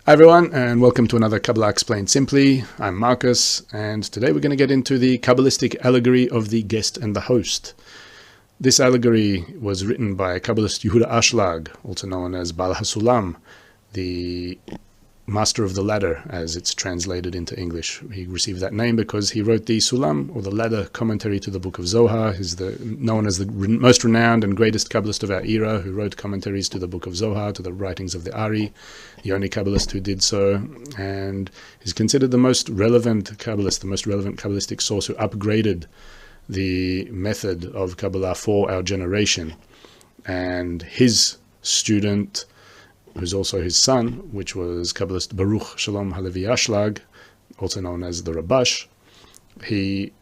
Hi everyone, and welcome to another Kabbalah Explained Simply. I'm Markos, and today we're going to get into the Kabbalistic Allegory of the guest and the host. This allegory was written by Kabbalist Ashlag, also known as Baal HaSulam, the master of the ladder, as it's translated into English. He received that name because he wrote the Sulam, or the ladder commentary to the book of Zohar. He's known as the most renowned and greatest Kabbalist of our era, who wrote commentaries to the book of Zohar, to the writings of the Ari, the only Kabbalist who did so, and he's considered the most relevant Kabbalist, the most relevant Kabbalistic source who upgraded the method of Kabbalah for our generation. And his student, who's also his son, which was Kabbalist Baruch Shalom Halevi Ashlag, also known as the Rabash, he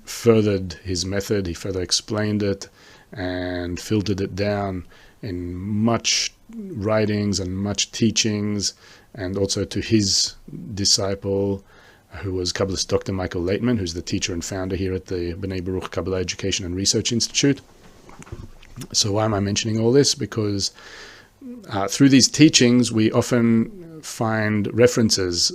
furthered his method, he further explained it and filtered it down in much writings and much teachings, and also to his disciple, who was Kabbalist Dr. Laitman, who's the teacher and founder here at the B'nai Baruch Kabbalah Education and Research Institute. So why am I mentioning all this? Because through these teachings, we often find references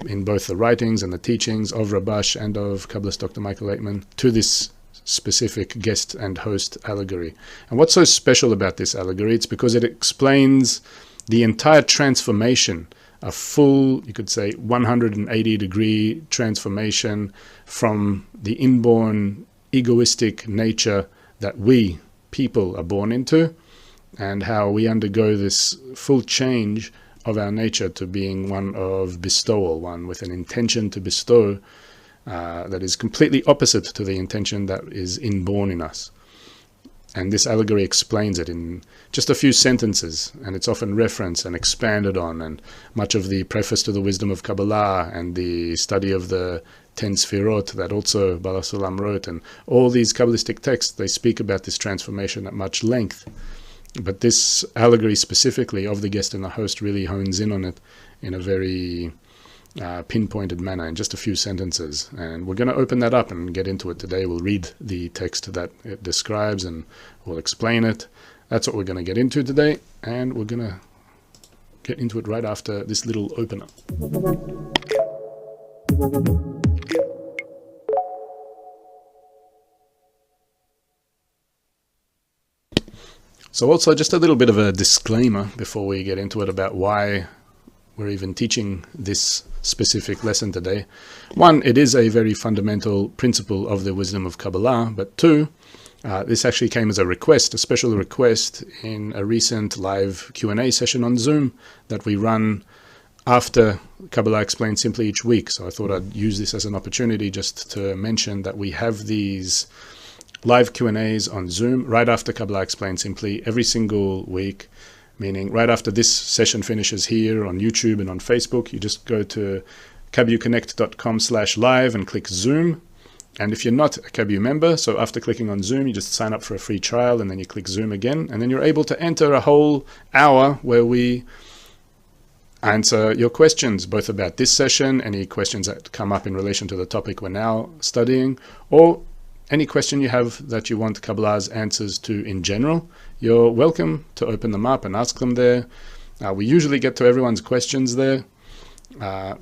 in both the writings and the teachings of Rabash and of Kabbalist Dr. Michael Laitman to this specific guest and host allegory. And what's so special about this allegory? It's because it explains the entire transformation, a full, you could say, 180-degree transformation from the inborn egoistic nature that we, people, are born into, and how we undergo this full change of our nature to being one of bestowal, one with an intention to bestow that is completely opposite to the intention that is inborn in us. And this allegory explains it in just a few sentences, and it's often referenced and expanded on, and much of the preface to the wisdom of Kabbalah and the study of the 10 Sfirot that also Baal HaSulam wrote, and all these Kabbalistic texts, they speak about this transformation at much length. But this allegory specifically of the guest and the host really hones in on it in a very pinpointed manner in just a few sentences. And we're going to open that up and get into it today. We'll read the text that it describes and we'll explain it. That's what we're going to get into today. And we're going to get into it right after this little opener. So also just a little bit of a disclaimer before we get into it about why we're even teaching this specific lesson today. One, it is a very fundamental principle of the wisdom of Kabbalah, but two, this actually came as a request, a special request in a recent live Q&A session on Zoom that we run after Kabbalah Explained Simply each week. So I thought I'd use this as an opportunity just to mention that we have these live Q&As on Zoom right after Kabbalah Explained Simply every single week, meaning right after this session finishes here on YouTube and on Facebook, you just go to kabuconnect.com/live and click Zoom. And if you're not a Kabu member, so after clicking on Zoom, you just sign up for a free trial and then you click Zoom again, and then you're able to enter a whole hour where we answer your questions, both about this session, any questions that come up in relation to the topic we're now studying, or any question you have that you want Kabbalah's answers to in general. You're welcome to open them up and ask them there. We usually get to everyone's questions there. And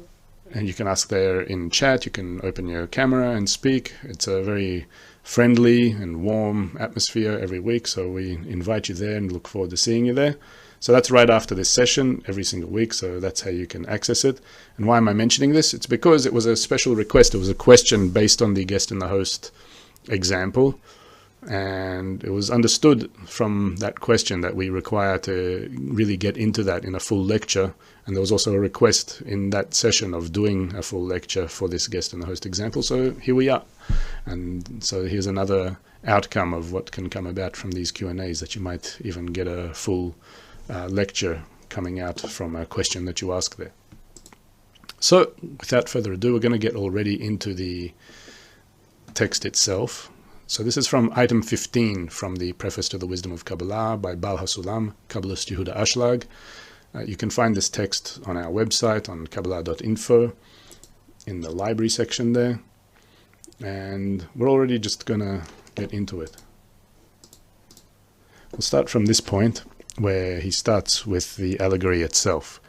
you can ask there in chat. You can open your camera and speak. It's a very friendly and warm atmosphere every week. So we invite you there and look forward to seeing you there. So that's right after this session every single week. So that's how you can access it. And why am I mentioning this? It's because it was a special request. It was a question based on the guest and the host example, and it was understood from that question that we require to really get into that in a full lecture. And there was also a request in that session of doing a full lecture for this guest and the host example. So here we are. And so here's another outcome of what can come about from these Q&As, that you might even get a full lecture coming out from a question that you ask there. So without further ado, we're going to get already into the text itself. So this is from item 15 from the Preface to the Wisdom of Kabbalah by Baal HaSulam, Kabbalist Ashlag. You can find this text on our website on Kabbalah.info in the library section there. And we're already just going to get into it. We'll start from this point where he starts with the allegory itself.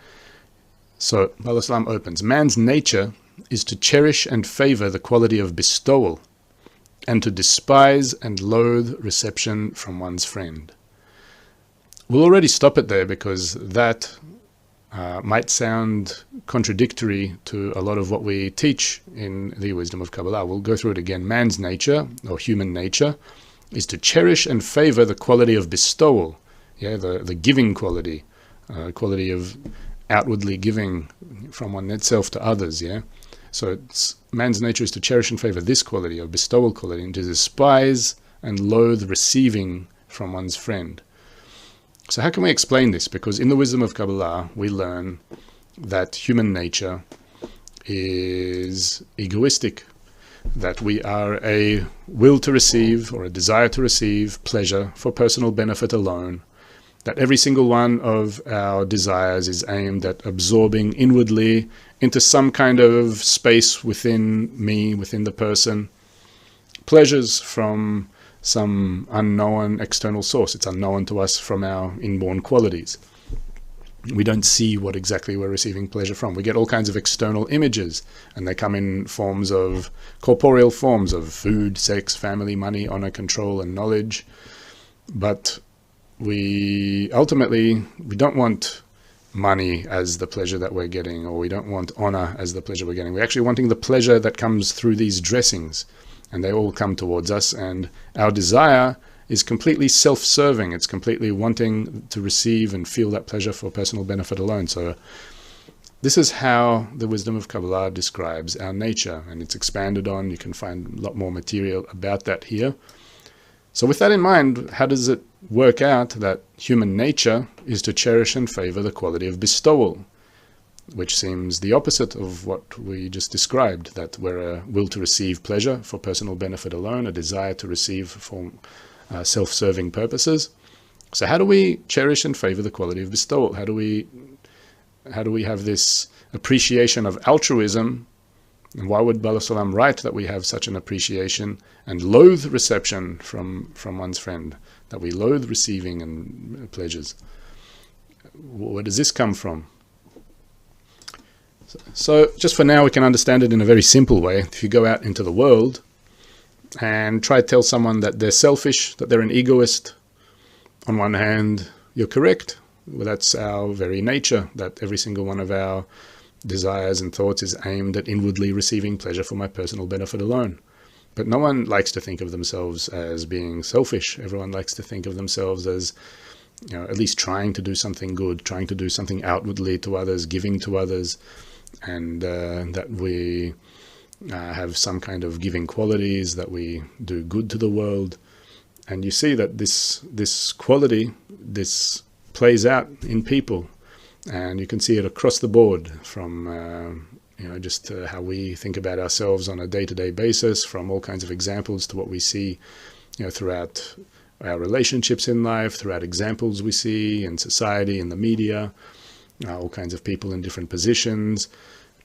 So, HaSulam opens, man's nature is to cherish and favor the quality of bestowal, and to despise and loathe reception from one's friend. We'll already stop it there because that might sound contradictory to a lot of what we teach in the wisdom of Kabbalah. We'll go through it again. Man's nature, or human nature, is to cherish and favor the quality of bestowal, the giving quality, quality of outwardly giving from oneself to others. So man's nature is to cherish and favor this quality of bestowal quality, and to despise and loathe receiving from one's friend. So how can we explain this? Because in the wisdom of Kabbalah, we learn that human nature is egoistic, that we are a will to receive or a desire to receive pleasure for personal benefit alone, that every single one of our desires is aimed at absorbing inwardly into some kind of space within me, within the person, pleasures from some unknown external source. It's unknown to us from our inborn qualities. We don't see what exactly we're receiving pleasure from. We get all kinds of external images, and they come in forms of corporeal forms of food, sex, family, money, honor, control, and knowledge. But we don't want money as the pleasure that we're getting, or we don't want honor as the pleasure we're getting. We're actually wanting the pleasure that comes through these dressings, and they all come towards us, and our desire is completely self-serving. It's completely wanting to receive and feel that pleasure for personal benefit alone. So this is how the wisdom of Kabbalah describes our nature, and it's expanded on. You can find a lot more material about that here. So with that in mind, how does it work out that human nature is to cherish and favor the quality of bestowal, which seems the opposite of what we just described, that we're a will to receive pleasure for personal benefit alone, a desire to receive for self-serving purposes. So how do we cherish and favor the quality of bestowal? How do we have this appreciation of altruism? And why would HaSulam write that we have such an appreciation and loathe reception from one's friend, that we loathe receiving and pleasures? Where does this come from? So just for now, we can understand it in a very simple way. If you go out into the world and try to tell someone that they're selfish, that they're an egoist, on one hand, you're correct. Well, that's our very nature, that every single one of our desires and thoughts is aimed at inwardly receiving pleasure for my personal benefit alone. But no one likes to think of themselves as being selfish. Everyone likes to think of themselves as, at least trying to do something good, trying to do something outwardly to others, giving to others, and that we have some kind of giving qualities, that we do good to the world. And you see that this quality, this plays out in people, and you can see it across the board from just how we think about ourselves on a day-to-day basis, from all kinds of examples to what we see throughout our relationships in life, throughout examples we see in society, in the media, all kinds of people in different positions.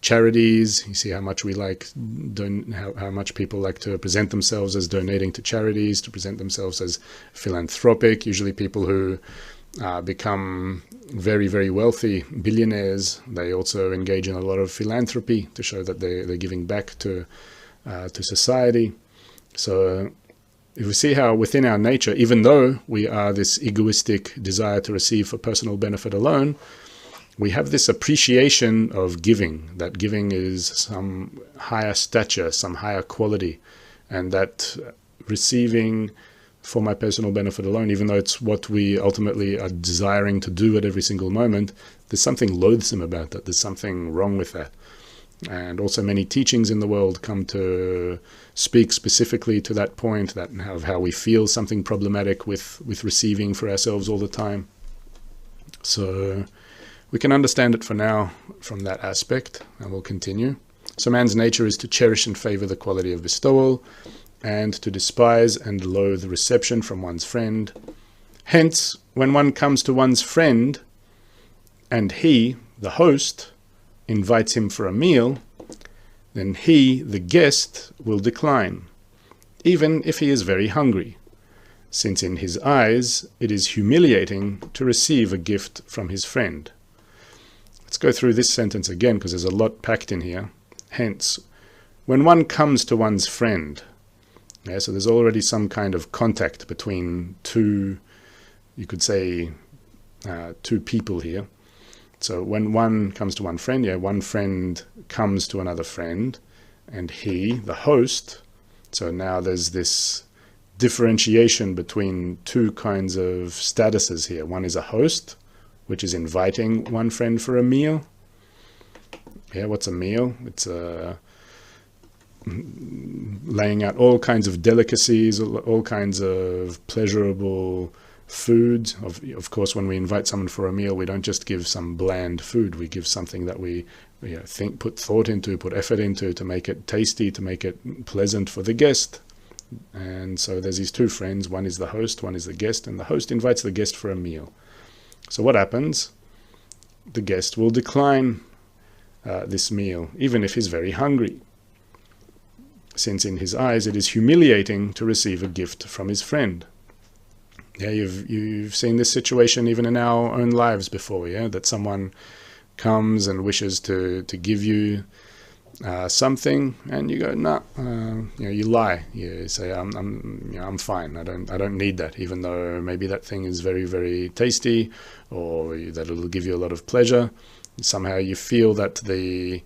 Charities, you see how much how much people like to present themselves as donating to charities, to present themselves as philanthropic. Usually people who become very, very wealthy, billionaires, they also engage in a lot of philanthropy to show that they're giving back to society. So if we see how within our nature, even though we are this egoistic desire to receive for personal benefit alone, we have this appreciation of giving, that giving is some higher stature, some higher quality, and that receiving for my personal benefit alone, even though it's what we ultimately are desiring to do at every single moment, there's something loathsome about that. There's something wrong with that. And also many teachings in the world come to speak specifically to that point, that of how we feel something problematic with receiving for ourselves all the time. So we can understand it for now from that aspect, and we'll continue. So man's nature is to cherish and favor the quality of bestowal, and to despise and loathe reception from one's friend. Hence, when one comes to one's friend, and he, the host, invites him for a meal, then he, the guest, will decline, even if he is very hungry, since in his eyes it is humiliating to receive a gift from his friend. Let's go through this sentence again because there's a lot packed in here. Hence, when one comes to one's friend, yeah, so there's already some kind of contact between two, you could say, two people here. So when one comes to one friend, yeah, one friend comes to another friend, and he, the host, so now there's this differentiation between two kinds of statuses here. One is a host, which is inviting one friend for a meal. Yeah, what's a meal? It's laying out all kinds of delicacies, all kinds of pleasurable food. Of course, when we invite someone for a meal, we don't just give some bland food. We give something that we think, put thought into, put effort into, to make it tasty, to make it pleasant for the guest. And so there's these two friends. One is the host, one is the guest, and the host invites the guest for a meal. So what happens? The guest will decline this meal, even if he's very hungry, since in his eyes it is humiliating to receive a gift from his friend. Yeah, you've seen this situation even in our own lives before, yeah, that someone comes and wishes to give you something, and you go, no, you lie. You say, I'm fine. I don't need that, even though maybe that thing is very, very tasty, or that it'll give you a lot of pleasure. Somehow you feel that the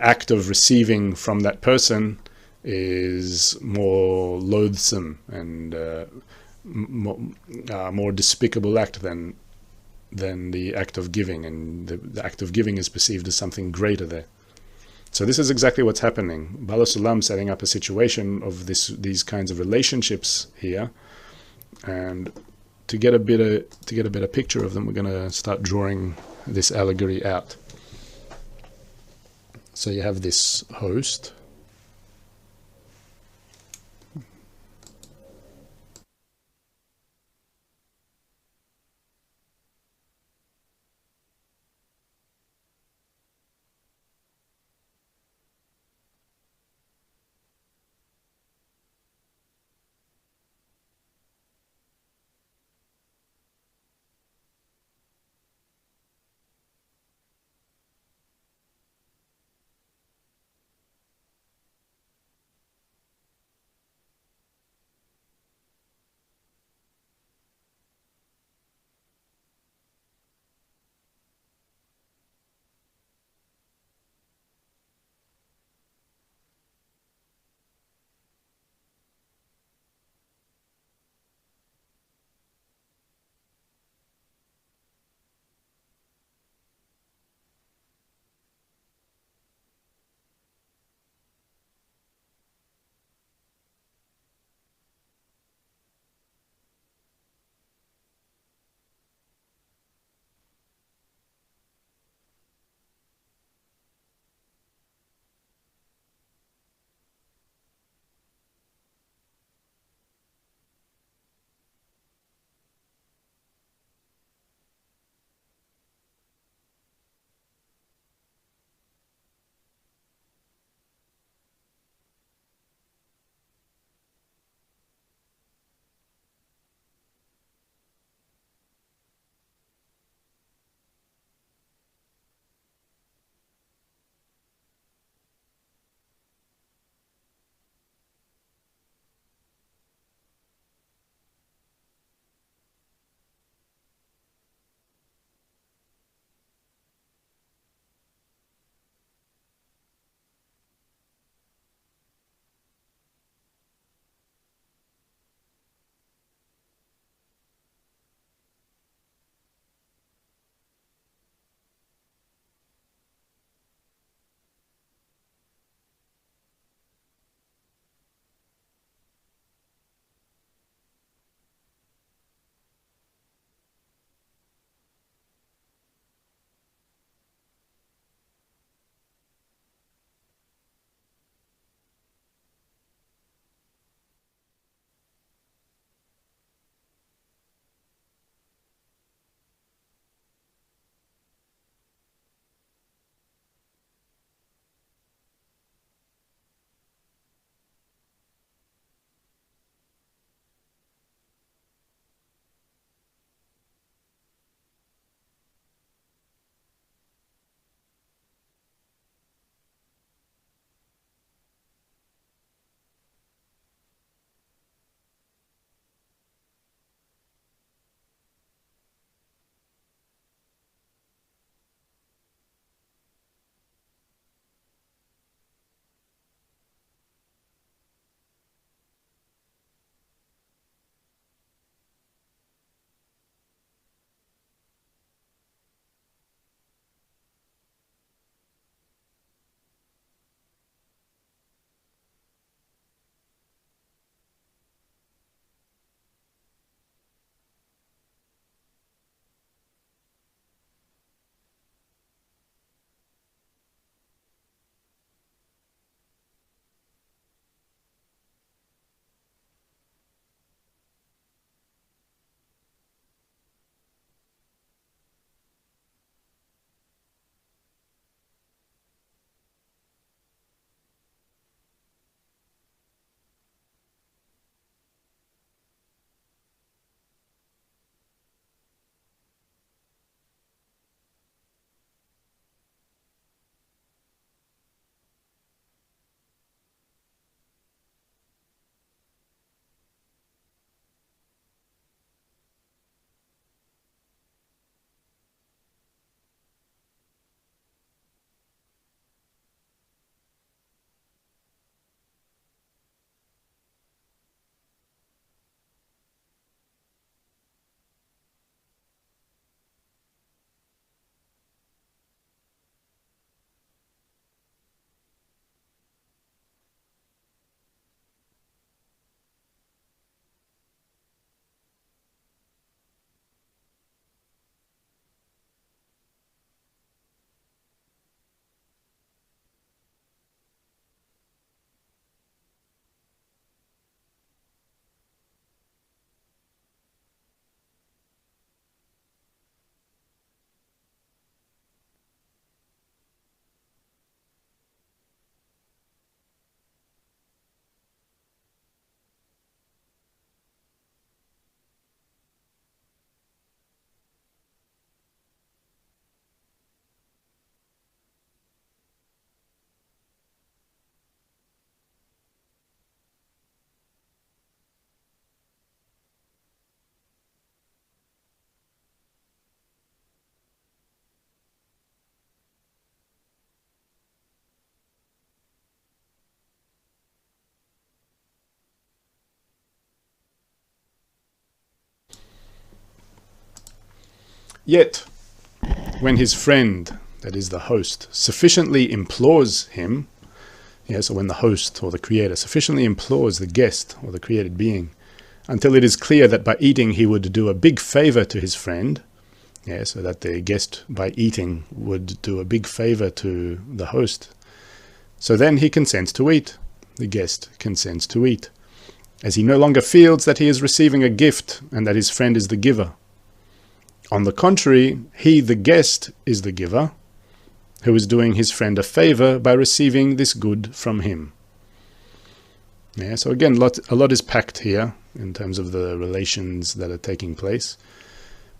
act of receiving from that person is more loathsome and more despicable act than the act of giving, and the act of giving is perceived as something greater there. So this is exactly what's happening. Baal HaSulam setting up a situation of these kinds of relationships here, and to get a better picture of them, we're going to start drawing this allegory out. So you have this host. Yet, when his friend, that is the host, sufficiently implores him, so when the host or the creator sufficiently implores the guest or the created being, until it is clear that by eating he would do a big favor to his friend, so that the guest by eating would do a big favor to the host, so then he consents to eat. The guest consents to eat, as he no longer feels that he is receiving a gift and that his friend is the giver. On the contrary, he, the guest, is the giver, who is doing his friend a favor by receiving this good from him. So again, a lot is packed here in terms of the relations that are taking place.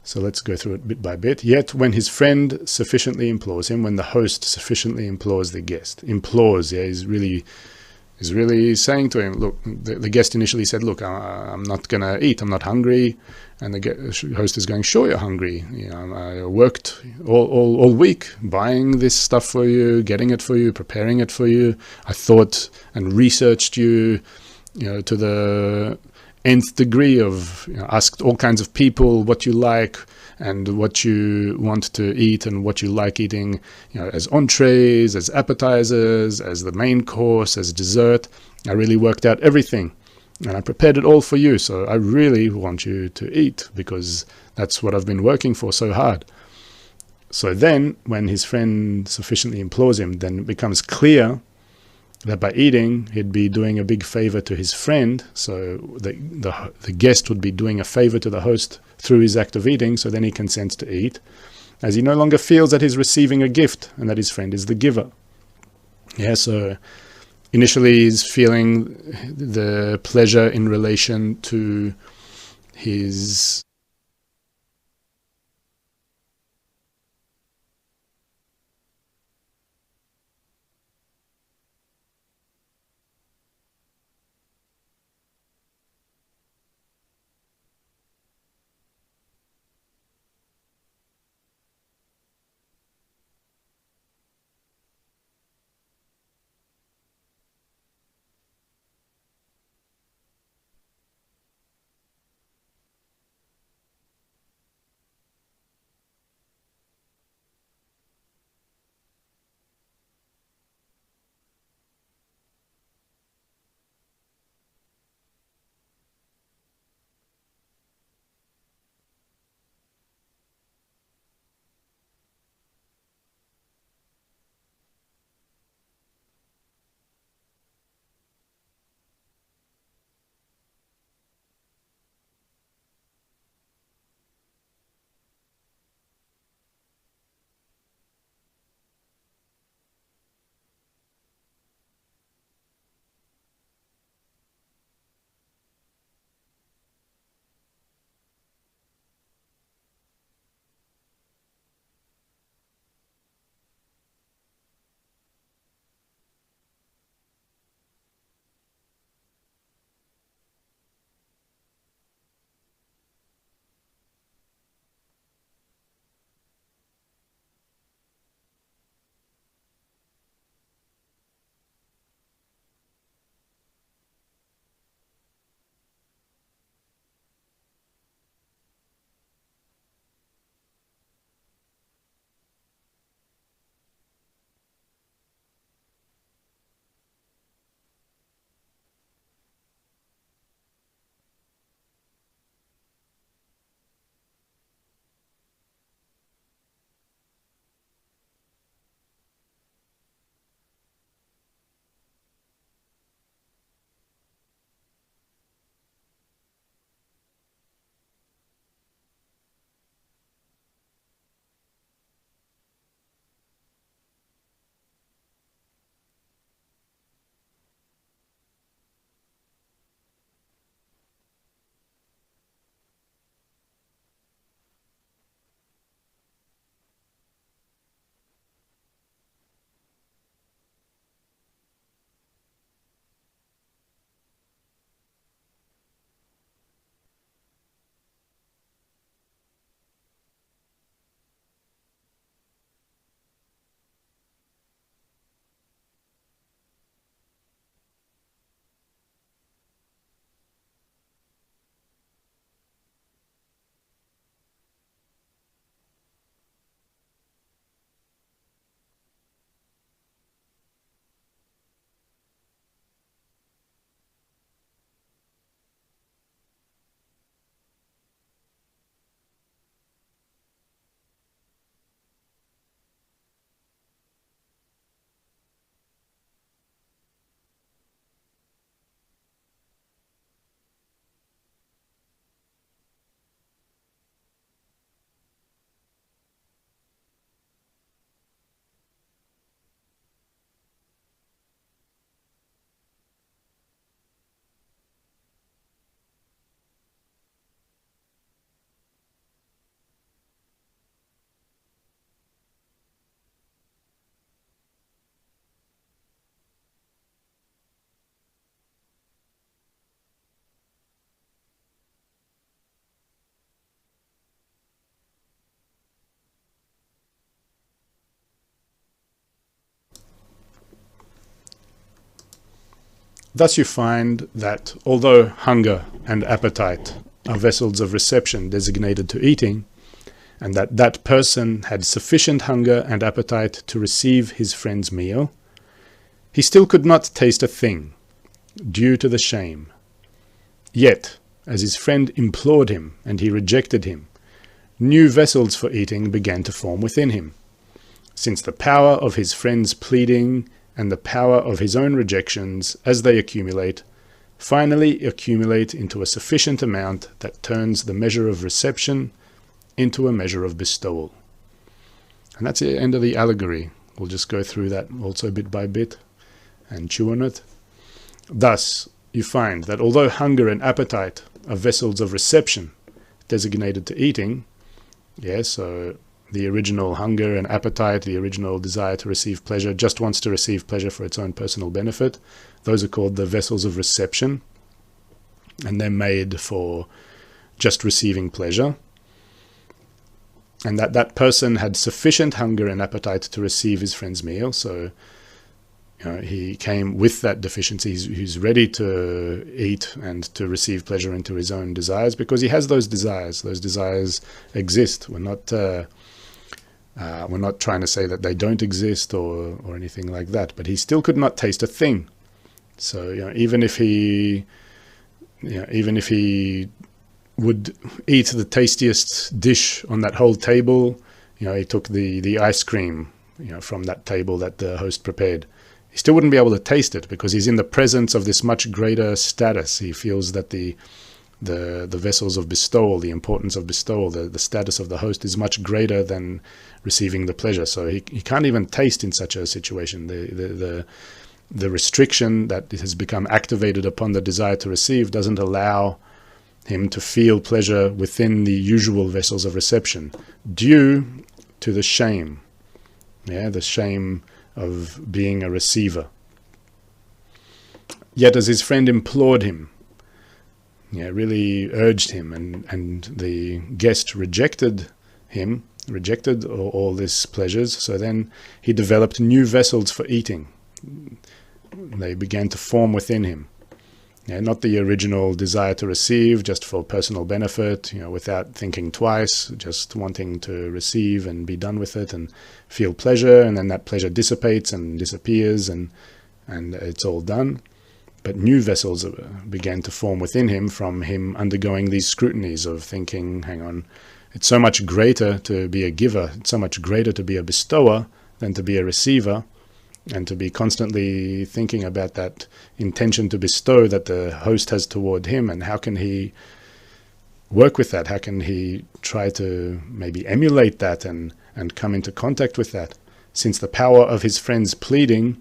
So let's go through it bit by bit. Yet when his friend sufficiently implores him, when the host sufficiently implores the guest, implores, is really saying to him, look, the guest initially said, look, I'm not going to eat, I'm not hungry. And the host is going, sure, you're hungry. I worked all week buying this stuff for you, getting it for you, preparing it for you. I thought and researched you, to the nth degree of, asked all kinds of people what you like and what you want to eat and what you like eating, as entrees, as appetizers, as the main course, as dessert. I really worked out everything. And I prepared it all for you, so I really want you to eat, because that's what I've been working for so hard. So then, when his friend sufficiently implores him, then it becomes clear that by eating, he'd be doing a big favor to his friend, so the guest would be doing a favor to the host through his act of eating, so then he consents to eat, as he no longer feels that he's receiving a gift, and that his friend is the giver. So initially, he's feeling the pleasure in relation to his Thus you find that although hunger and appetite are vessels of reception designated to eating, and that that person had sufficient hunger and appetite to receive his friend's meal, he still could not taste a thing, due to the shame. Yet, as his friend implored him and he rejected him, new vessels for eating began to form within him, since the power of his friend's pleading and the power of his own rejections, as they accumulate, finally accumulate into a sufficient amount that turns the measure of reception into a measure of bestowal. And that's the end of the allegory. We'll just go through that also bit by bit and chew on it. Thus, you find that although hunger and appetite are vessels of reception designated to eating, so the original hunger and appetite, the original desire to receive pleasure, just wants to receive pleasure for its own personal benefit. Those are called the vessels of reception, and they're made for just receiving pleasure. And that person had sufficient hunger and appetite to receive his friend's meal, so he came with that deficiency. He's ready to eat and to receive pleasure into his own desires because he has those desires. Those desires exist. We're not trying to say that they don't exist or anything like that. But he still could not taste a thing. So even if he would eat the tastiest dish on that whole table, he took the ice cream, from that table that the host prepared. He still wouldn't be able to taste it because he's in the presence of this much greater status. He feels that the vessels of bestowal, the importance of bestowal, the status of the host is much greater than receiving the pleasure. So he can't even taste in such a situation. The restriction that has become activated upon the desire to receive doesn't allow him to feel pleasure within the usual vessels of reception due to the shame. The shame of being a receiver. Yet as his friend implored him, really urged him, and the guest rejected all these pleasures, so then he developed new vessels for eating. They began to form within him. Not the original desire to receive just for personal benefit, without thinking twice, just wanting to receive and be done with it and feel pleasure, and then that pleasure dissipates and disappears and it's all done. But new vessels began to form within him from him undergoing these scrutinies of thinking, hang on, it's so much greater to be a giver, it's so much greater to be a bestower than to be a receiver. And to be constantly thinking about that intention to bestow that the host has toward him, and how can he work with that? How can he try to maybe emulate that and come into contact with that? Since the power of his friend's pleading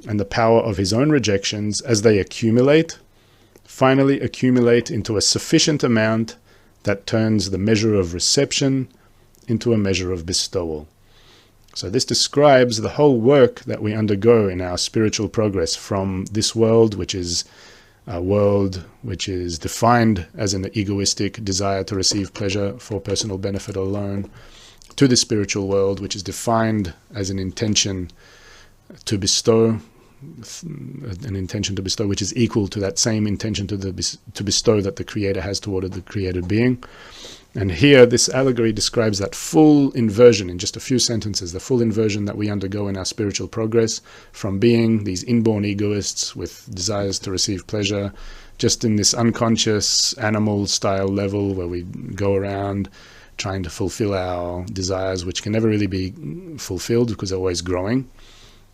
and the power of his own rejections, as they finally accumulate into a sufficient amount that turns the measure of reception into a measure of bestowal. So this describes the whole work that we undergo in our spiritual progress from this world, which is a world which is defined as an egoistic desire to receive pleasure for personal benefit alone, to the spiritual world, which is defined as an intention to bestow, which is equal to that same intention to bestow that the Creator has toward the created being. And here, this allegory describes that full inversion in just a few sentences, the full inversion that we undergo in our spiritual progress from being these inborn egoists with desires to receive pleasure, just in this unconscious animal-style level where we go around trying to fulfill our desires, which can never really be fulfilled because they're always growing.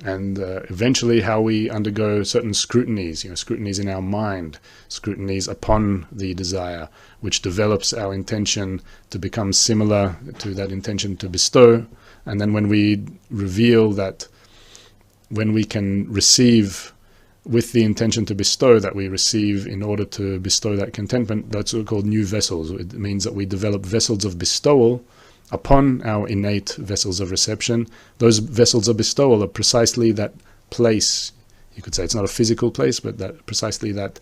And eventually how we undergo certain scrutinies, scrutinies in our mind, scrutinies upon the desire, which develops our intention to become similar to that intention to bestow. And then when we reveal that, when we can receive with the intention to bestow, that we receive in order to bestow that contentment, that's what are called new vessels. It means that we develop vessels of bestowal upon our innate vessels of reception. Those vessels of bestowal are precisely that place. You could say it's not a physical place, but that precisely that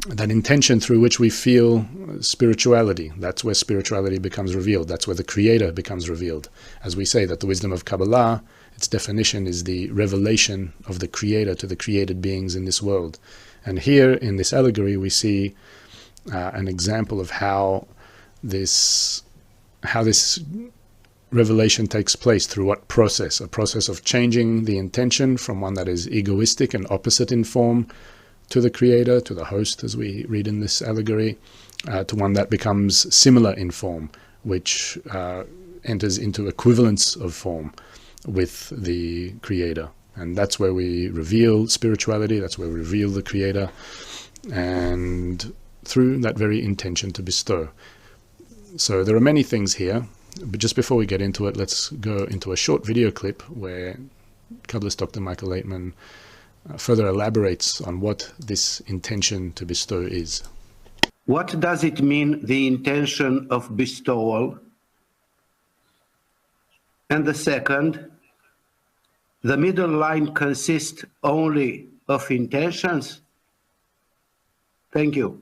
that intention through which we feel spirituality. That's where spirituality becomes revealed. That's where the Creator becomes revealed. As we say that the wisdom of Kabbalah, its definition is the revelation of the Creator to the created beings in this world. And here in this allegory we see an example of how this revelation takes place, through what process? A process of changing the intention from one that is egoistic and opposite in form to the Creator, to the host, as we read in this allegory, to one that becomes similar in form, which enters into equivalence of form with the Creator. And that's where we reveal spirituality, that's where we reveal the Creator, and through that very intention to bestow. So there are many things here, but just before we get into it, let's go into a short video clip where Kabbalist Dr. Michael Laitman further elaborates on what this intention to bestow is. What does it mean, the intention of bestowal? And the second, the middle line consists only of intentions? Thank you.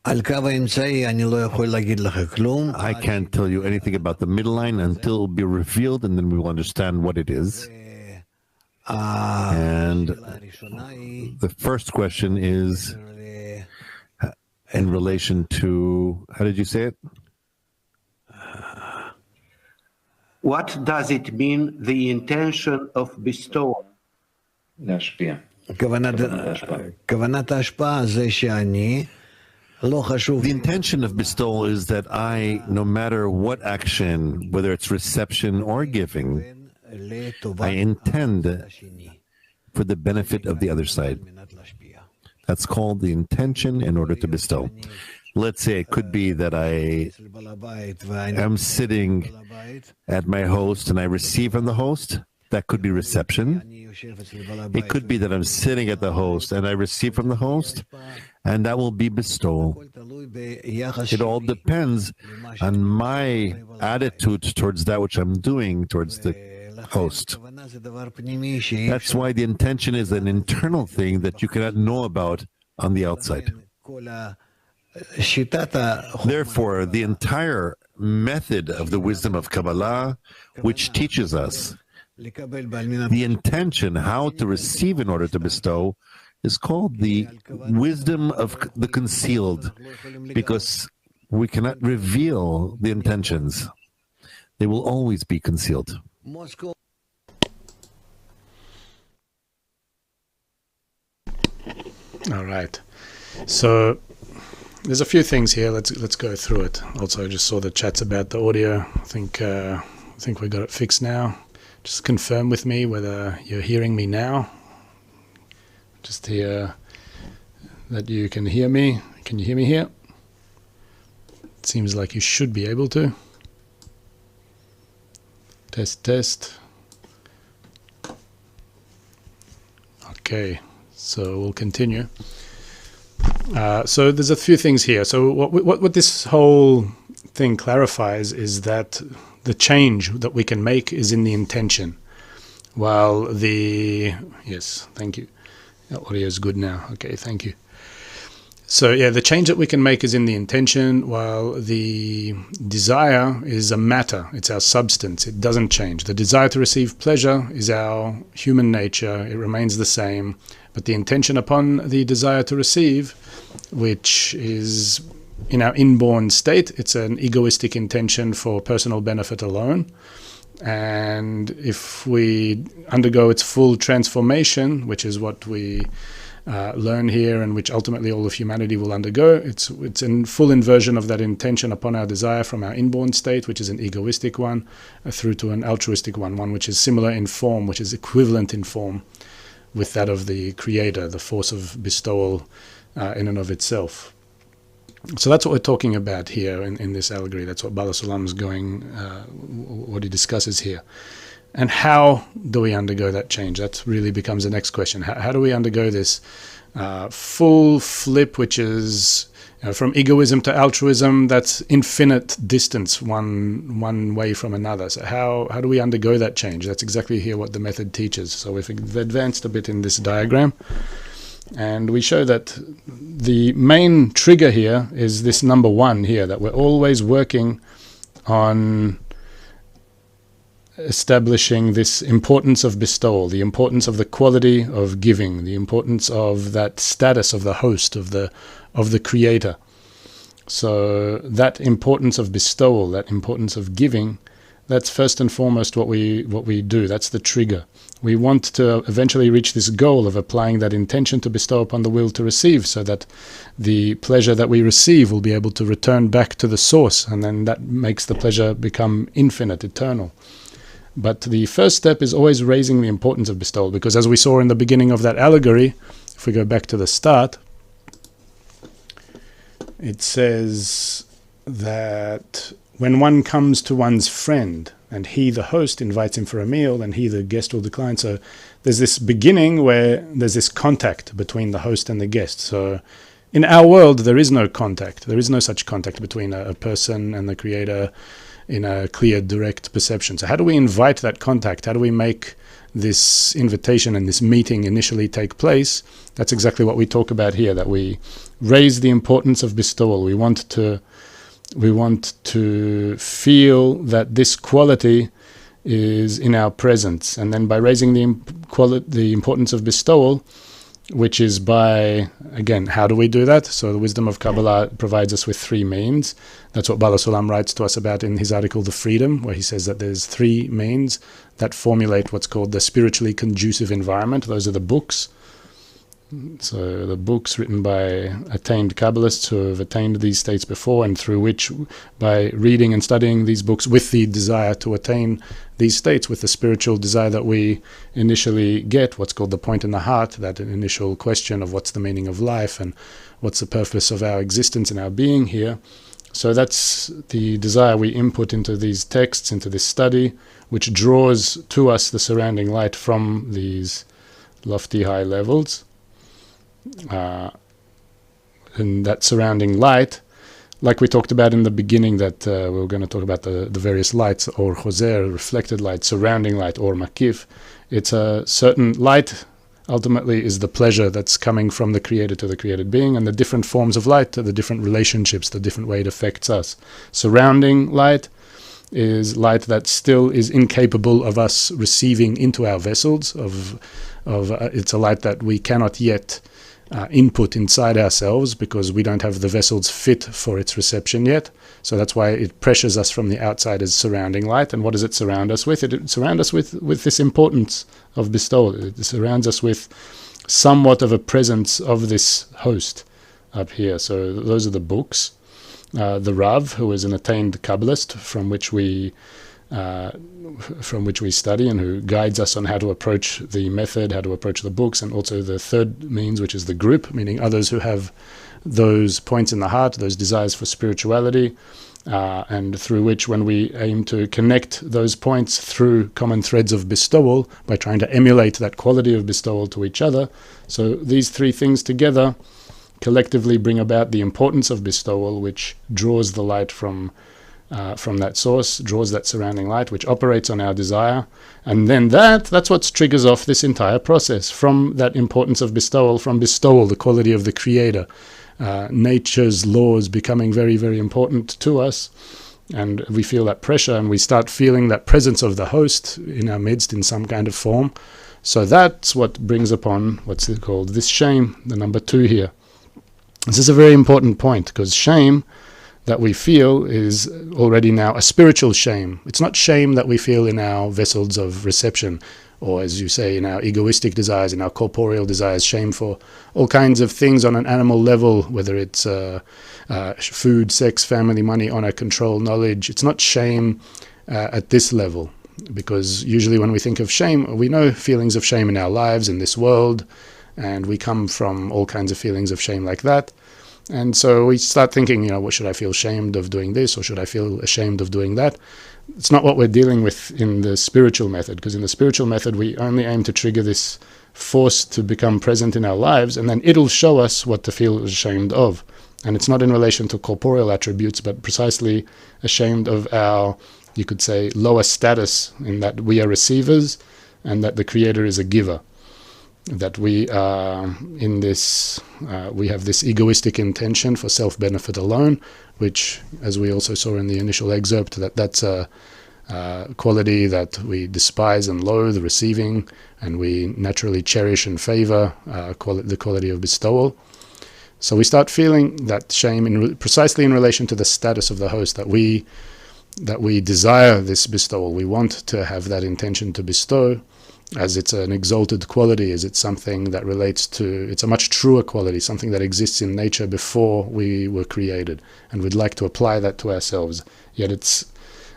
I can't tell you anything about the middle line until it will be revealed, and then we will understand what it is. And the first question is in relation to, how did you say it? What does it mean, the intention of bestowal? The intention of bestowal is that I, no matter what action, whether it's reception or giving, I intend for the benefit of the other side. That's called the intention in order to bestow. Let's say it could be that I am sitting at my host and I receive from the host. That could be reception. It could be that I'm sitting at the host and I receive from the host, and that will be bestowal. It all depends on my attitude towards that which I'm doing towards the host. That's why the intention is an internal thing that you cannot know about on the outside. Therefore, the entire method of the wisdom of Kabbalah, which teaches us the intention, how to receive in order to bestow, is called the wisdom of the concealed, because we cannot reveal the intentions. They will always be concealed. All right. So there's a few things here. Let's go through it. Also, I just saw the chats about the audio. I think we got it fixed now. Just confirm with me whether you're hearing me now. Just hear that you can hear me. Can you hear me here? It seems like you should be able to. Test, test. Okay, so we'll continue. So there's a few things here. So what this whole thing clarifies is that the change that we can make is in the intention. While yes, thank you. The audio is good now. Okay, thank you. So yeah, the change that we can make is in the intention, while the desire is a matter. It's our substance. It doesn't change. The desire to receive pleasure is our human nature. It remains the same. But the intention upon the desire to receive, which is in our inborn state, it's an egoistic intention for personal benefit alone. And if we undergo its full transformation, which is what we learn here and which ultimately all of humanity will undergo, it's in full inversion of that intention upon our desire from our inborn state, which is an egoistic one, through to an altruistic one which is similar in form, which is equivalent in form with that of the Creator, the force of bestowal in and of itself. So that's what we're talking about here in this allegory. That's what Baal HaSulam is what he discusses here. And how do we undergo that change? That really becomes the next question. How do we undergo this full flip, which is from egoism to altruism? That's infinite distance one way from another. So how do we undergo that change? That's exactly here what the method teaches. So we've advanced a bit in this diagram, and we show that the main trigger here is this number 1 here, that we're always working on establishing this importance of bestowal, the importance of the quality of giving, the importance of that status of the host, of the creator. So that importance of bestowal, that importance of giving, that's first and foremost what we do. That's the trigger. We want to eventually reach this goal of applying that intention to bestow upon the will to receive, so that the pleasure that we receive will be able to return back to the source, and then that makes the pleasure become infinite, eternal. But the first step is always raising the importance of bestowal, because as we saw in the beginning of that allegory, if we go back to the start, it says that when one comes to one's friend and he, the host, invites him for a meal and he, the guest, will decline. So there's this beginning where there's this contact between the host and the guest. So in our world, there is no contact. There is no such contact between a person and the creator in a clear, direct perception. So how do we invite that contact? How do we make this invitation and this meeting initially take place? That's exactly what we talk about here, that we raise the importance of bestowal. We want to feel that this quality is in our presence. And then by raising the importance of bestowal, which is by, again, how do we do that? So the wisdom of Kabbalah provides us with 3 means. That's what Baal HaSulam writes to us about in his article, The Freedom, where he says that there's 3 means that formulate what's called the spiritually conducive environment. Those are the books. So the books written by attained Kabbalists who have attained these states before, and through which, by reading and studying these books with the desire to attain these states, with the spiritual desire that we initially get, what's called the point in the heart, that initial question of what's the meaning of life and what's the purpose of our existence and our being here. So that's the desire we input into these texts, into this study, which draws to us the surrounding light from these lofty high levels. And that surrounding light, like we talked about in the beginning, that we were going to talk about the various lights, or choser, reflected light, surrounding light, or makif. It's a certain light, ultimately, is the pleasure that's coming from the creator to the created being, and the different forms of light, the different relationships, the different way it affects us. Surrounding light is light that still is incapable of us receiving into our vessels. It's a light that we cannot yet input inside ourselves, because we don't have the vessels fit for its reception yet. So that's why it pressures us from the outside as surrounding light. And what does it surround us with? It surrounds us with this importance of bestowal. It surrounds us with somewhat of a presence of this host up here. So those are the books. The Rav, who is an attained Kabbalist from which we study, and who guides us on how to approach the method, how to approach the books, and also the third means, which is the group, meaning others who have those points in the heart, those desires for spirituality, and through which, when we aim to connect those points through common threads of bestowal, by trying to emulate that quality of bestowal to each other. So these 3 things together collectively bring about the importance of bestowal, which draws the light from that source, draws that surrounding light, which operates on our desire. And then that's what triggers off this entire process, from that importance of bestowal, from bestowal, the quality of the creator, nature's laws becoming very, very important to us. And we feel that pressure, and we start feeling that presence of the host in our midst in some kind of form. So that's what brings upon, what's it called, this shame, the number 2 here. This is a very important point, because shame that we feel is already now a spiritual shame. It's not shame that we feel in our vessels of reception, or, as you say, in our egoistic desires, in our corporeal desires, shame for all kinds of things on an animal level, whether it's food, sex, family, money, honor, control, knowledge. It's not shame at this level, because usually when we think of shame, we know feelings of shame in our lives, in this world, and we come from all kinds of feelings of shame like that. And so we start thinking, what should I feel ashamed of doing this, or should I feel ashamed of doing that? it's not what we're dealing with in the spiritual method, because in the spiritual method we only aim to trigger this force to become present in our lives, and then it'll show us what to feel ashamed of. And it's not in relation to corporeal attributes, but precisely ashamed of our, you could say, lower status, in that we are receivers and that the Creator is a giver. That we are in this, we have this egoistic intention for self-benefit alone, which, as we also saw in the initial excerpt, that's a quality that we despise and loathe, receiving, and we naturally cherish and favor the quality of bestowal. So we start feeling that shame precisely in relation to the status of the host, that we desire this bestowal. We want to have that intention to bestow, as it's an exalted quality, as it's something that relates to, it's a much truer quality, something that exists in nature before we were created, and we'd like to apply that to ourselves. Yet it's,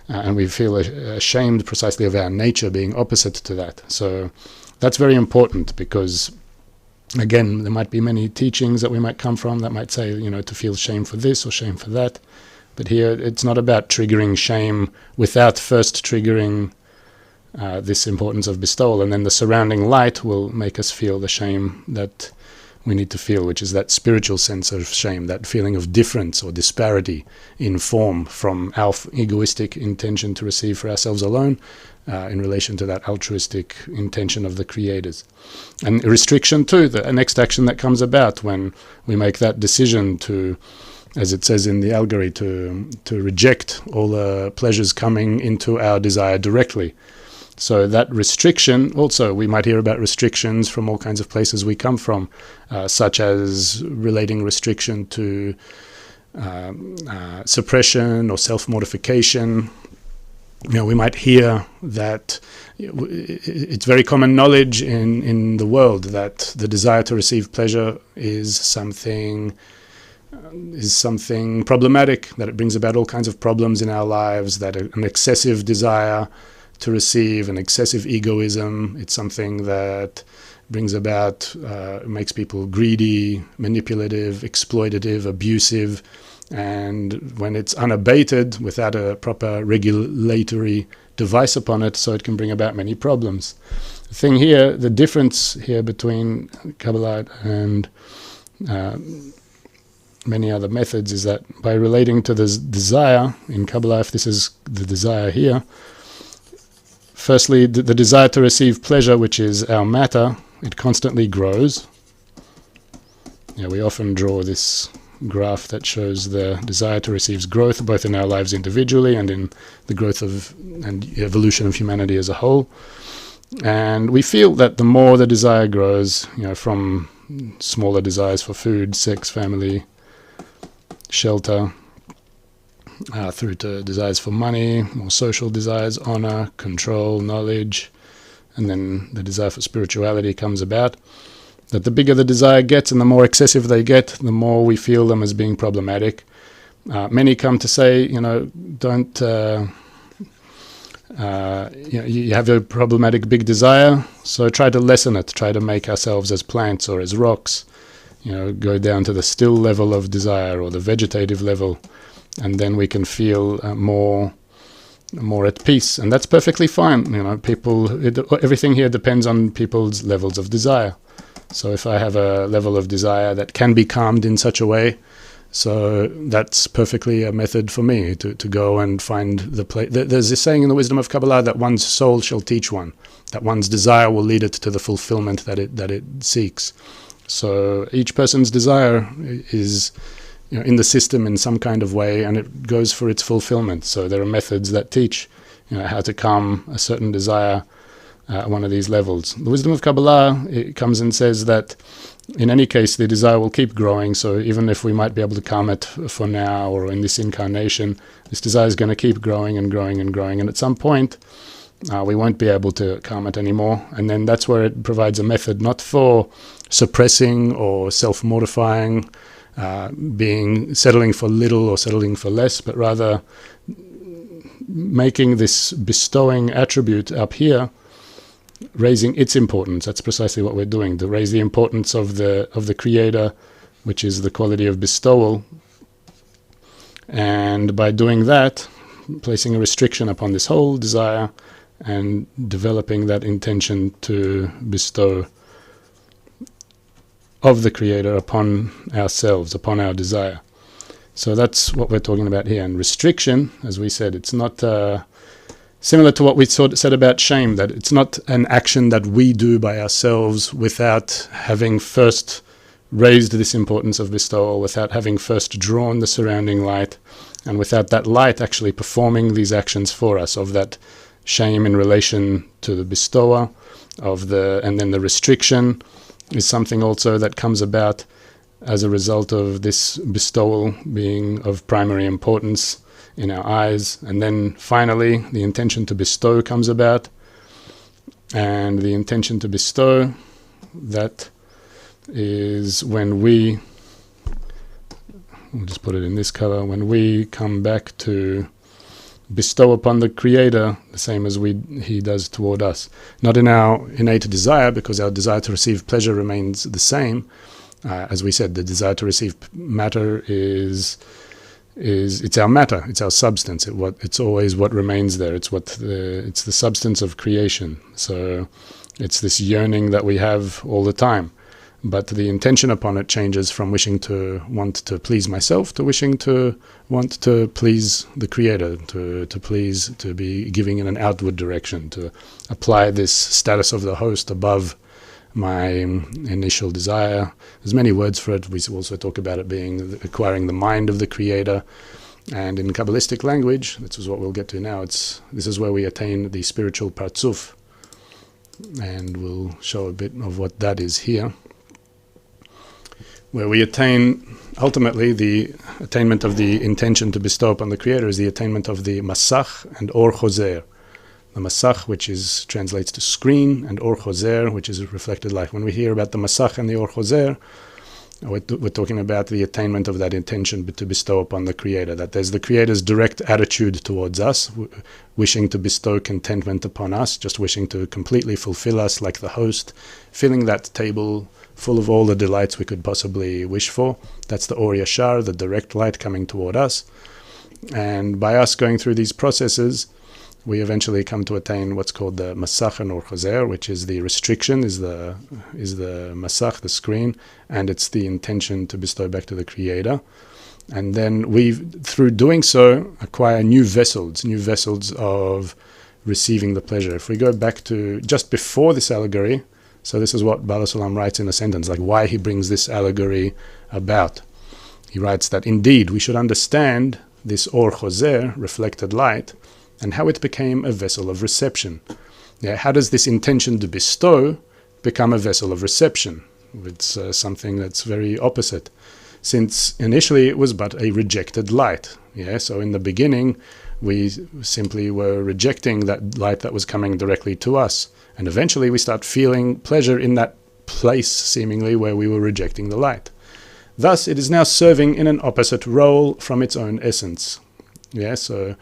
and we feel ashamed precisely of our nature being opposite to that. So that's very important, because again, there might be many teachings that we might come from that might say, to feel shame for this or shame for that. But here, it's not about triggering shame without first triggering this importance of bestowal, and then the surrounding light will make us feel the shame that we need to feel, which is that spiritual sense of shame, that feeling of difference or disparity in form from our egoistic intention to receive for ourselves alone in relation to that altruistic intention of the creators. And restriction too, the next action that comes about when we make that decision to, as it says in the allegory, to reject all the pleasures coming into our desire directly. So that restriction, also we might hear about restrictions from all kinds of places we come from, such as relating restriction to suppression or self-mortification. We might hear that it's very common knowledge in the world that the desire to receive pleasure is something problematic, that it brings about all kinds of problems in our lives, that an excessive desire to receive, an excessive egoism, it's something that brings about, makes people greedy, manipulative, exploitative, abusive, and when it's unabated without a proper regulatory device upon it, so it can bring about many problems. The thing here, the difference here between Kabbalah and many other methods is that by relating to this desire in Kabbalah, if this is the desire here, firstly, the desire to receive pleasure, which is our matter, it constantly grows. We often draw this graph that shows the desire to receive growth, both in our lives individually and in the growth of and evolution of humanity as a whole. And we feel that the more the desire grows, from smaller desires for food, sex, family, shelter, through to desires for money, more social desires, honor, control, knowledge, and then the desire for spirituality comes about. That the bigger the desire gets and the more excessive they get, the more we feel them as being problematic. Many come to say, don't, you have a problematic big desire, so try to lessen it, try to make ourselves as plants or as rocks, go down to the still level of desire or the vegetative level, and then we can feel more at peace, and that's perfectly fine. Everything here depends on people's levels of desire. So if I have a level of desire that can be calmed in such a way, so that's perfectly a method for me to go and find the place. There's this saying in the wisdom of Kabbalah that one's soul shall teach one, that one's desire will lead it to the fulfillment that it seeks. So each person's desire is in the system in some kind of way, and it goes for its fulfillment. So there are methods that teach how to calm a certain desire at one of these levels. The wisdom of Kabbalah, it comes and says that in any case the desire will keep growing, so even if we might be able to calm it for now or in this incarnation, this desire is going to keep growing and growing and growing, and at some point we won't be able to calm it anymore. And then that's where it provides a method not for suppressing or self-mortifying, settling for little or settling for less, but rather making this bestowing attribute up here, raising its importance. That's precisely what we're doing, to raise the importance of the Creator, which is the quality of bestowal. And by doing that, placing a restriction upon this whole desire and developing that intention to bestow of the Creator upon ourselves, upon our desire. So that's what we're talking about here. And restriction, as we said, it's not similar to what we said about shame, that it's not an action that we do by ourselves without having first raised this importance of bestowal, without having first drawn the surrounding light, and without that light actually performing these actions for us, of that shame in relation to the bestower, and then the restriction is something also that comes about as a result of this bestowal being of primary importance in our eyes. And then finally, the intention to bestow comes about. And the intention to bestow, that is when we'll just put it in this color, when we come back to bestow upon the Creator the same as He does toward us. Not in our innate desire, because our desire to receive pleasure remains the same. As we said, the desire to receive matter it's our matter, it's our substance. It's always what remains there. It's the substance of creation. So it's this yearning that we have all the time. But the intention upon it changes from wishing to want to please myself to wishing to want to please the Creator, to be giving in an outward direction, to apply this status of the host above my initial desire. There's many words for it. We also talk about it being acquiring the mind of the Creator. And in Kabbalistic language, this is what we'll get to now, this is where we attain the spiritual Partzuf. And we'll show a bit of what that is here, where we attain, ultimately, the attainment of the intention to bestow upon the Creator is the attainment of the masach and or choser. The masach, which translates to screen, and or choser, which is reflected light. When we hear about the masach and the or choser, we're talking about the attainment of that intention to bestow upon the Creator, that there's the Creator's direct attitude towards us, wishing to bestow contentment upon us, just wishing to completely fulfill us like the host, filling that table full of all the delights we could possibly wish for. That's the Or Yashar, the direct light coming toward us. And by us going through these processes, we eventually come to attain what's called the masach and or choser, which is the restriction, is the masach, the screen, and it's the intention to bestow back to the Creator. And then we, through doing so, acquire new vessels of receiving the pleasure. If we go back to just before this allegory, so this is what Baal HaSulam writes in a sentence, like why he brings this allegory about. He writes that indeed we should understand this or choser, reflected light, and how it became a vessel of reception. Yeah, how does this intention to bestow become a vessel of reception? It's something that's very opposite, since initially it was but a rejected light. Yeah, so in the beginning we simply were rejecting that light that was coming directly to us, and eventually we start feeling pleasure in that place, seemingly, where we were rejecting the light. Thus, it is now serving in an opposite role from its own essence. Yeah, so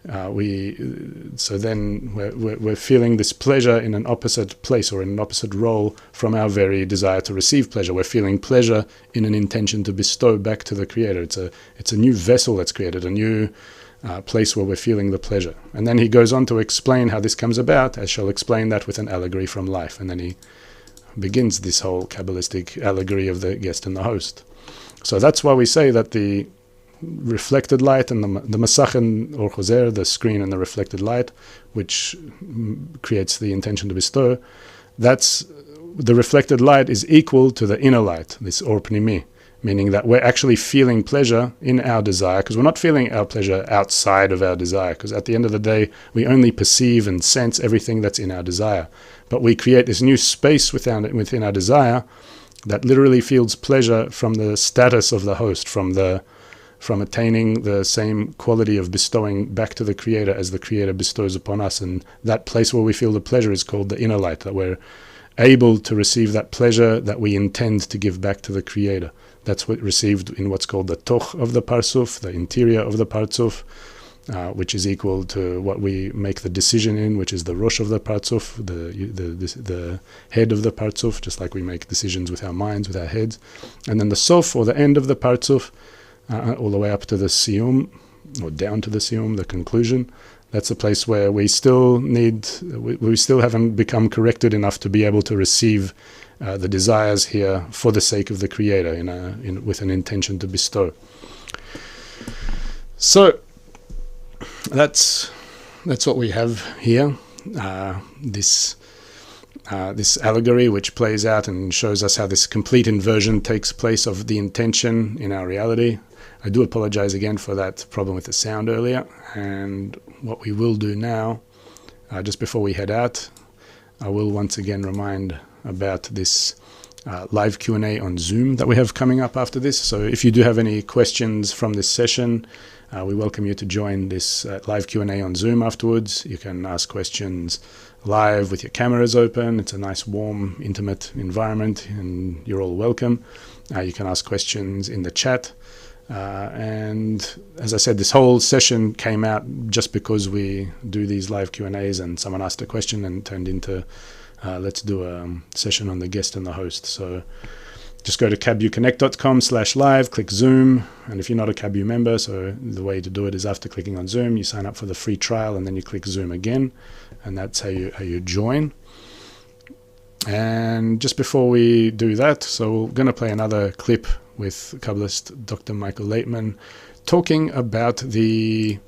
then we're feeling this pleasure in an opposite place or in an opposite role from our very desire to receive pleasure. We're feeling pleasure in an intention to bestow back to the Creator. It's a new vessel that's created, a new place where we're feeling the pleasure. And then he goes on to explain how this comes about. I shall explain that with an allegory from life. And then he begins this whole Kabbalistic allegory of the guest and the host. So that's why we say that the reflected light and the masach and or choser, the screen and the reflected light, which creates the intention to bestow, that's the reflected light is equal to the inner light, this or pnimi, meaning that we're actually feeling pleasure in our desire, because we're not feeling our pleasure outside of our desire, because at the end of the day we only perceive and sense everything that's in our desire, but we create this new space within our desire that literally feels pleasure from the status of the host, from attaining the same quality of bestowing back to the Creator as the Creator bestows upon us. And that place where we feel the pleasure is called the inner light, that we're able to receive that pleasure that we intend to give back to the Creator. That's what received in what's called the toch of the Partzuf, the interior of the Partzuf, which is equal to what we make the decision in, which is the rosh of the Partzuf, the head of the Partzuf, just like we make decisions with our minds, with our heads. And then the sof, or the end of the Partzuf, all the way up to the siyum, or down to the siyum, the conclusion. That's a place where we still haven't become corrected enough to be able to receive the desires here for the sake of the Creator, with an intention to bestow. So that's what we have here. This allegory, which plays out and shows us how this complete inversion takes place of the intention in our reality. I do apologize again for that problem with the sound earlier. And what we will do now, just before we head out, I will once again remind about this live Q&A on Zoom that we have coming up after this. So if you do have any questions from this session, we welcome you to join this live Q&A on Zoom afterwards. You can ask questions live with your cameras open. It's a nice, warm, intimate environment, and you're all welcome. You can ask questions in the chat. And as I said, this whole session came out just because we do these live Q&As and someone asked a question and turned into let's do a session on the guest and the host. So just go to kabuconnect.com/live, click Zoom, and if you're not a Kabu member, so the way to do it is after clicking on Zoom, you sign up for the free trial and then you click Zoom again, and that's how you join. And just before we do that, so we're going to play another clip with Kabbalist Dr. Michael Laitman talking about the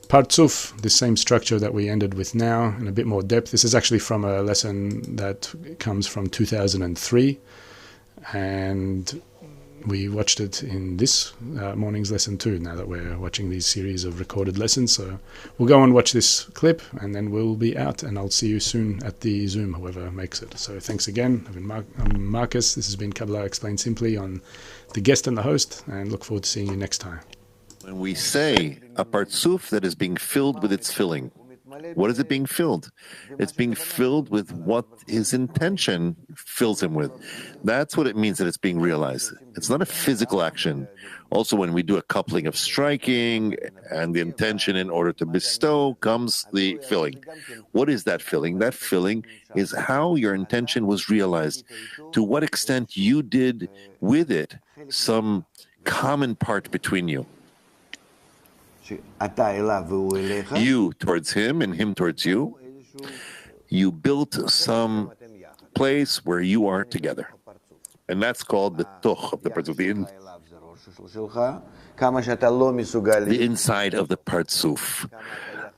Partzuf, the same structure that we ended with now, in a bit more depth. This is actually from a lesson that comes from 2003, and we watched it in this morning's lesson too, now that we're watching these series of recorded lessons. So we'll go and watch this clip, and then we'll be out, and I'll see you soon at the Zoom, whoever makes it. So thanks again. I'm Markos. This has been Kabbalah Explained Simply on the guest and the host, and look forward to seeing you next time. When we say a Partzuf that is being filled with its filling, what is it being filled? It's being filled with what his intention fills him with. That's what it means that it's being realized. It's not a physical action. Also, when we do a coupling of striking and the intention in order to bestow comes the filling. What is that filling? That filling is how your intention was realized, to what extent you did with it some common part between you. You towards him and him towards you. You built some place where you are together. And that's called the toch of the Partzuf, the inside of the Partzuf.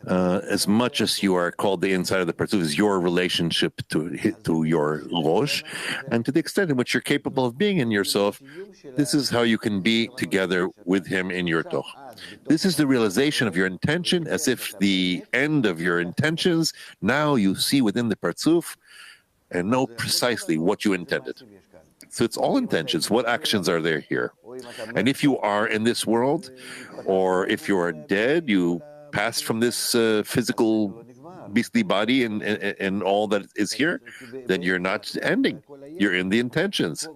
As much as you are called the inside of the Partzuf is your relationship to your Rosh, and to the extent in which you're capable of being in yourself, this is how you can be together with him in your toch. This is the realization of your intention, as if the end of your intentions, now you see within the Partzuf and know precisely what you intended. So it's all intentions. What actions are there here? And if you are in this world, or if you are dead, you passed from this physical beastly body and all that is here, then you're not ending. You're in the intentions.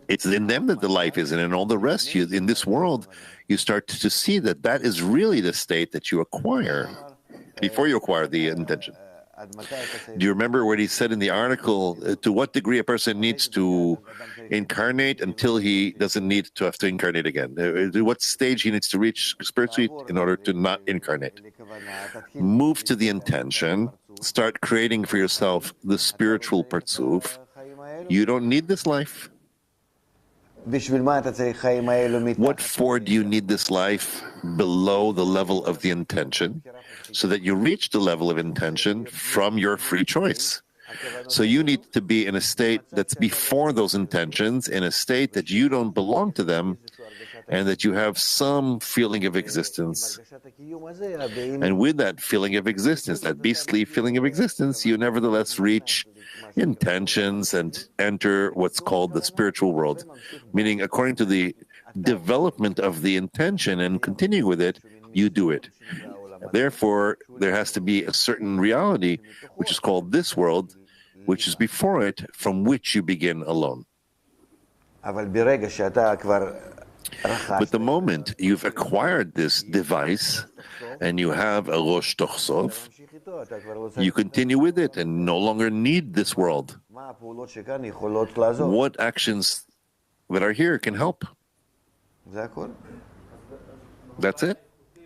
It's in them that the life is, and in all the rest, in this world, you start to see that that is really the state that you acquire before you acquire the intention. Do you remember what he said in the article, to what degree a person needs to incarnate until he doesn't need to have to incarnate again? To what stage he needs to reach spiritually in order to not incarnate? Move to the intention, start creating for yourself the spiritual Partzuf. You don't need this life. What for do you need this life below the level of the intention, so that you reach the level of intention from your free choice? So you need to be in a state that's before those intentions, in a state that you don't belong to them, and that you have some feeling of existence. And with that feeling of existence, that beastly feeling of existence, you nevertheless reach intentions and enter what's called the spiritual world, meaning according to the development of the intention and continue with it, you do it. Therefore, there has to be a certain reality, which is called this world, which is before it, from which you begin alone. But the moment you've acquired this device and you have a Rosh Toch Sof, you continue with it and no longer need this world. What actions that are here can help? That's it.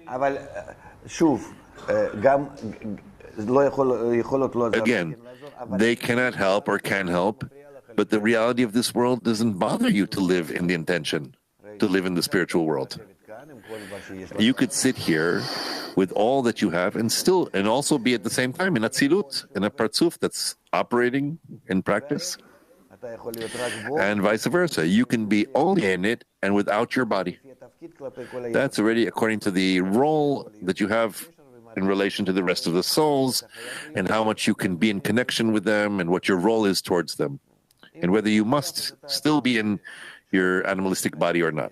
אבל שוב, גם לא יכולות לא לעזור. Again, they cannot help or can help, but the reality of this world doesn't bother you to live in the intention, to live in the spiritual world. You could sit here with all that you have and also be at the same time in Atzilut, in a Partzuf that's operating in practice, and vice versa. You can be only in it and without your body. That's already according to the role that you have in relation to the rest of the souls, and how much you can be in connection with them, and what your role is towards them, and whether you must still be in your animalistic body or not.